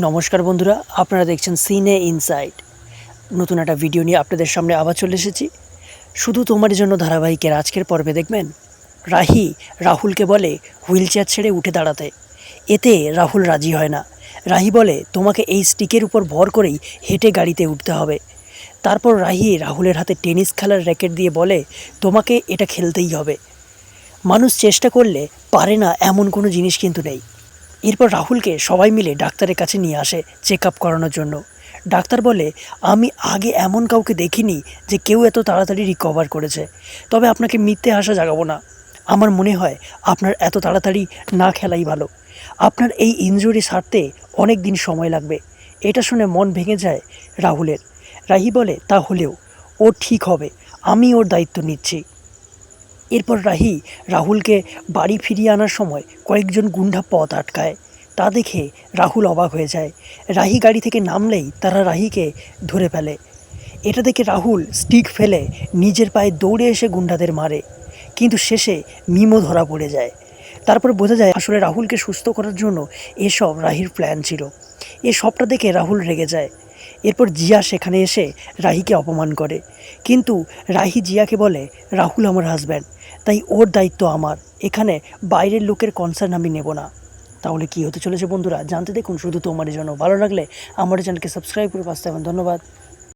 নমস্কার বন্ধুরা, আপনারা দেখছেন সিনে ইনসাইট। নতুন একটা ভিডিও নিয়ে আপনাদের সামনে আবার চলে এসেছি। শুধু তোমার জন্য ধারাবাহিকের আজকের পর্বে দেখবেন রাহি রাহুলকে বলে হুইল চেয়ার ছেড়ে উঠে দাঁড়াতে। এতে রাহুল রাজি হয় না। রাহি বলে তোমাকে এই স্টিকের উপর ভর করেই হেঁটে গাড়িতে উঠতে হবে। তারপর রাহি রাহুলের হাতে টেনিস খেলার র্যাকেট দিয়ে বলে তোমাকে এটা খেলতেই হবে। মানুষ চেষ্টা করলে পারে না এমন কোনো জিনিস কিন্তু নেই। এরপর রাহুলকে সবাই মিলে ডাক্তারের কাছে নিয়ে আসে চেক আপ করানোর জন্য। ডাক্তার বলে আমি আগে এমন কাউকে দেখিনি যে কেউ এত তাড়াতাড়ি রিকভার করেছে। তবে আপনাকে মিথ্যে আশা জাগাবো না, আমার মনে হয় আপনার এত তাড়াতাড়ি না খেলাই ভালো। আপনার এই ইনজুরি সারতে অনেক দিন সময় লাগবে। এটা শুনে মন ভেঙে যায় রাহুলের। রাহি বলে তা হলেও ও ঠিক হবে, আমি ওর দায়িত্ব নিচ্ছি। এরপর রাহি রাহুলকে বাড়ি ফিরিয়ে আনার সময় কয়েকজন গুন্ডা পথ আটকায়। তা দেখে রাহুল অবাক হয়ে যায়। রাহি গাড়ি থেকে নামলেই তারা রাহিকে ধরে ফেলে। এটা দেখে রাহুল স্টিক ফেলে নিজের পায়ে দৌড়ে এসে গুন্ডাদের মারে, কিন্তু শেষে মিমও ধরা পড়ে যায়। তারপর বোঝা যায় আসলে রাহুলকে সুস্থ করার জন্য এসব রাহির প্ল্যান ছিল। এ সবটা দেখে রাহুল রেগে যায়। এরপর জিয়া সেখানে এসে রাহিকে অপমান করে, কিন্তু রাহি জিয়াকে বলে রাহুল আমার হাজব্যান্ড, তাই ওর দায়িত্ব আমার, এখানে বাইরের লোকের কনসার্ন আমি নেব না। তাহলে কি হতে চলেছে বন্ধুরা জানতে দেখুন শুধু তোমার জন্য। ভালো লাগলে আমার চ্যানেলকে সাবস্ক্রাইব করে পাশে থাকুন। ধন্যবাদ।